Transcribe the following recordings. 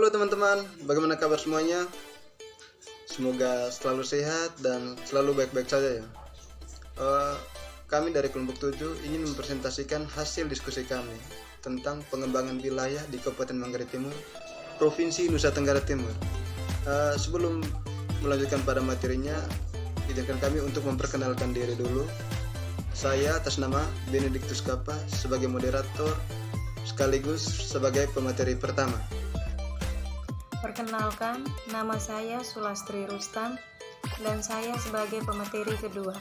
Halo teman-teman, bagaimana kabar semuanya? Semoga selalu sehat dan selalu baik-baik saja ya. Kami dari kelompok 7 ingin mempresentasikan hasil diskusi kami tentang pengembangan wilayah di Kabupaten Manggarai Timur, Provinsi Nusa Tenggara Timur. Sebelum melanjutkan pada materinya, izinkan kami untuk memperkenalkan diri dulu. Saya atas nama Benedictus Kapa sebagai moderator sekaligus sebagai pemateri pertama. Perkenalkan, nama saya Sulastri Rustam dan saya sebagai pemateri kedua.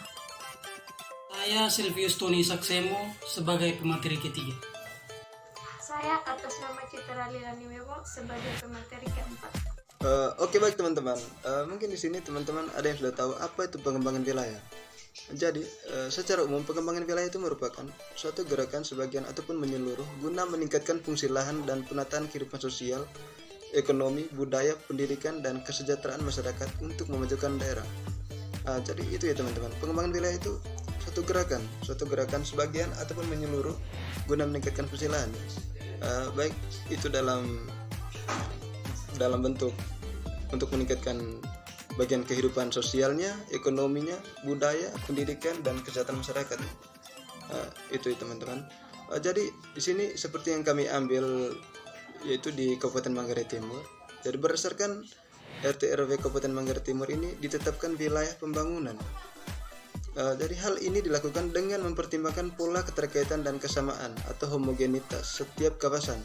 Saya Silvius Tony Saksemo sebagai pemateri ketiga. Saya atas nama Citra Lilani Mewo sebagai pemateri keempat. Oke, baik teman-teman. Mungkin di sini teman-teman ada yang sudah tahu apa itu pengembangan wilayah. Jadi, secara umum pengembangan wilayah itu merupakan suatu gerakan sebagian ataupun menyeluruh guna meningkatkan fungsi lahan dan penataan kehidupan sosial, ekonomi, budaya, pendidikan, dan kesejahteraan masyarakat untuk memajukan daerah. Jadi itu ya teman-teman, pengembangan wilayah itu suatu gerakan sebagian ataupun menyeluruh guna meningkatkan fungsi lahan, baik itu dalam bentuk untuk meningkatkan bagian kehidupan sosialnya, ekonominya, budaya, pendidikan, dan kesehatan masyarakat. Itu ya teman-teman. Jadi di sini seperti yang kami ambil yaitu di Kabupaten Manggarai Timur. Jadi berdasarkan RT RW Kabupaten Manggarai Timur ini ditetapkan wilayah pembangunan. Jadi hal ini dilakukan dengan mempertimbangkan pola keterkaitan dan kesamaan atau homogenitas setiap kawasan.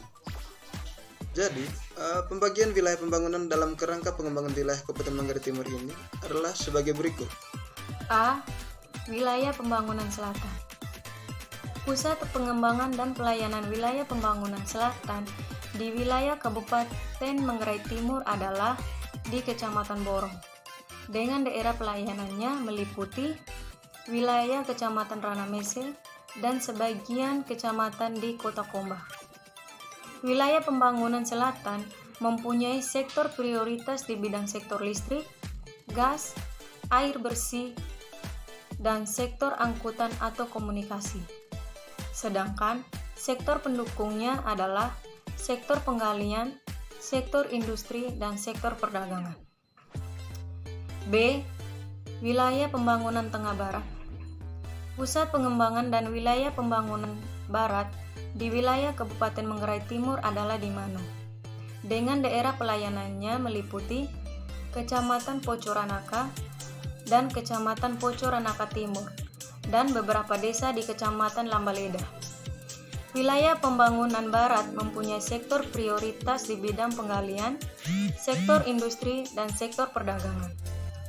Jadi pembagian wilayah pembangunan dalam kerangka pengembangan wilayah Kabupaten Manggarai Timur ini adalah sebagai berikut. A. Wilayah Pembangunan Selatan. Pusat pengembangan dan pelayanan wilayah pembangunan selatan di wilayah Kabupaten Manggarai Timur adalah di Kecamatan Borong, dengan daerah pelayanannya meliputi wilayah Kecamatan Ranamese dan sebagian kecamatan di Kota Komba. Wilayah pembangunan selatan mempunyai sektor prioritas di bidang sektor listrik, gas, air bersih, dan sektor angkutan atau komunikasi. Sedangkan sektor pendukungnya adalah sektor penggalian, sektor industri, dan sektor perdagangan. B. Wilayah Pembangunan Tengah Barat. Pusat pengembangan dan wilayah pembangunan barat di wilayah Kabupaten Manggarai Timur adalah di Mano, dengan daerah pelayanannya meliputi Kecamatan Pocoranaka dan Kecamatan Pocoranaka Timur, dan beberapa desa di Kecamatan Lambaleda. Wilayah pembangunan barat mempunyai sektor prioritas di bidang penggalian, sektor industri, dan sektor perdagangan.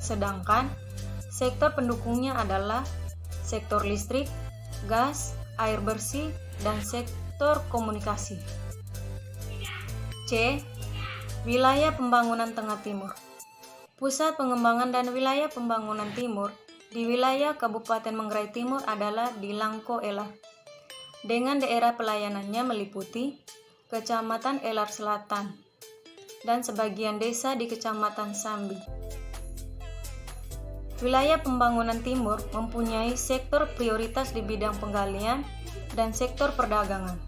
Sedangkan sektor pendukungnya adalah sektor listrik, gas, air bersih, dan sektor komunikasi. C. Wilayah Pembangunan Tengah Timur. Pusat pengembangan dan wilayah pembangunan timur di wilayah Kabupaten Manggarai Timur adalah di Langko Elar, dengan daerah pelayanannya meliputi Kecamatan Elar Selatan dan sebagian desa di Kecamatan Sambi. Wilayah pembangunan timur mempunyai sektor prioritas di bidang penggalian dan sektor perdagangan,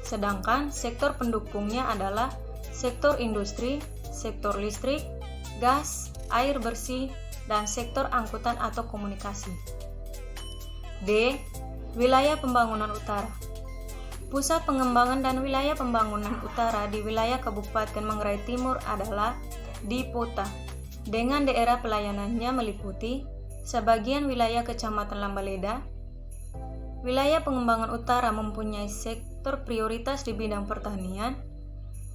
sedangkan sektor pendukungnya adalah sektor industri, sektor listrik, gas, air bersih, dan sektor angkutan atau komunikasi. D. Wilayah Pembangunan Utara. Pusat pengembangan dan wilayah pembangunan utara di wilayah Kabupaten Manggarai Timur adalah di Pota, dengan daerah pelayanannya meliputi sebagian wilayah Kecamatan Lambaleda. Wilayah pengembangan utara mempunyai sektor prioritas di bidang pertanian,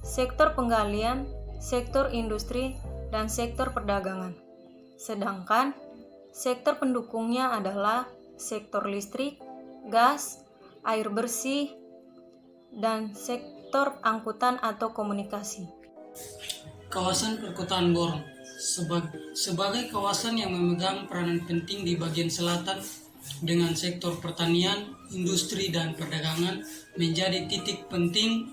sektor penggalian, sektor industri, dan sektor perdagangan. Sedangkan sektor pendukungnya adalah sektor listrik, gas, air bersih, dan sektor angkutan atau komunikasi. Kawasan Perkotaan Borong sebagai kawasan yang memegang peranan penting di bagian selatan dengan sektor pertanian, industri, dan perdagangan menjadi titik penting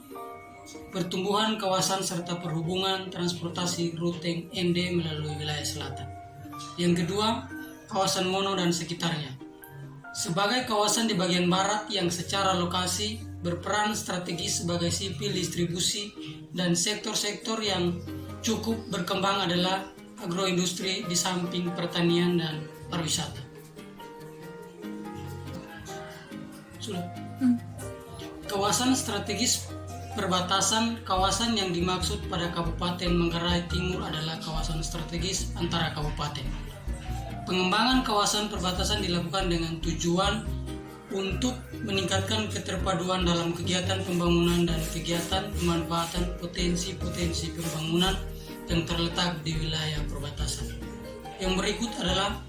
pertumbuhan kawasan serta perhubungan transportasi rute ND melalui wilayah selatan. Yang kedua, kawasan Mono dan sekitarnya. Sebagai kawasan di bagian barat yang secara lokasi berperan strategis sebagai sipil distribusi, dan sektor-sektor yang cukup berkembang adalah agroindustri di samping pertanian dan pariwisata. Sudah. Kawasan strategis perbatasan. Kawasan yang dimaksud pada Kabupaten Manggarai Timur adalah kawasan strategis antara kabupaten. Pengembangan kawasan perbatasan dilakukan dengan tujuan untuk meningkatkan keterpaduan dalam kegiatan pembangunan dan kegiatan pemanfaatan potensi-potensi pembangunan yang terletak di wilayah perbatasan. Yang berikut adalah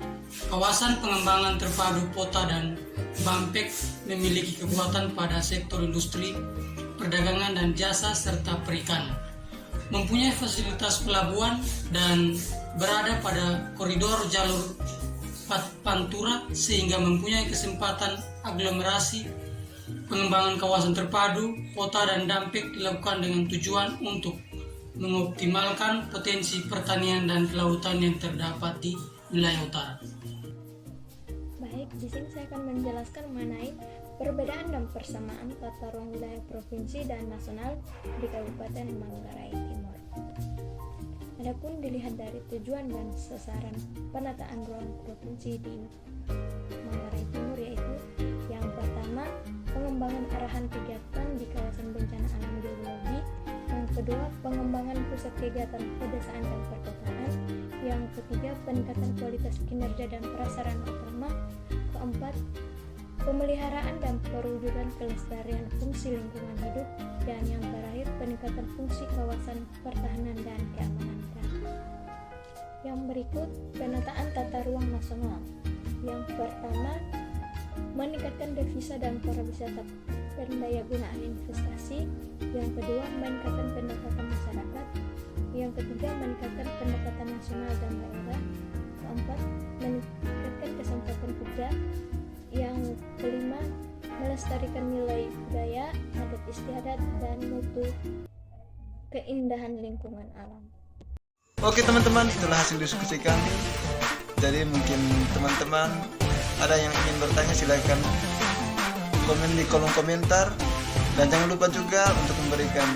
kawasan pengembangan terpadu Pota dan Bampek memiliki kekuatan pada sektor industri, perdagangan dan jasa serta perikanan. Mempunyai fasilitas pelabuhan dan berada pada koridor jalur Pantura sehingga mempunyai kesempatan aglomerasi. Pengembangan kawasan terpadu Pota dan Dampek dilakukan dengan tujuan untuk mengoptimalkan potensi pertanian dan kelautan yang terdapat di wilayah utara. Baik, di sini saya akan menjelaskan mengenai perbedaan dan persamaan tata ruang wilayah provinsi dan nasional di Kabupaten Manggarai Timur. Adapun dilihat dari tujuan dan sasaran penataan ruang provinsi di Manggarai Timur, yaitu yang pertama, pengembangan arahan kegiatan di kawasan bencana alam geologi. Yang kedua, pengembangan pusat kegiatan pedesaan dan perkotaan. Yang ketiga, peningkatan kualitas kinerja dan prasarana utama. Keempat, pemeliharaan dan perwujudan kelestarian fungsi lingkungan hidup. Dan yang terakhir, peningkatan fungsi kawasan pertahanan dan keamanan. Yang berikut, penataan tata ruang nasional. Yang pertama, meningkatkan devisa dan pariwisata pendayagunaan investasi. Yang kedua, meningkatkan pendapatan masyarakat. Yang ketiga, meningkatkan pendapatan nasional dan daerah. Keempat, meningkatkan kesempatan kerja. Yang kelima, melestarikan nilai budaya, adat istiadat, dan mutu keindahan lingkungan alam. Oke teman-teman, itulah hasil diskusi kami. Jadi mungkin teman-teman ada yang ingin bertanya, silakan komen di kolom komentar. Dan jangan lupa juga untuk memberikan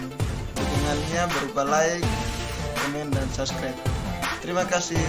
dukungannya berupa like, komen, dan subscribe. Terima kasih.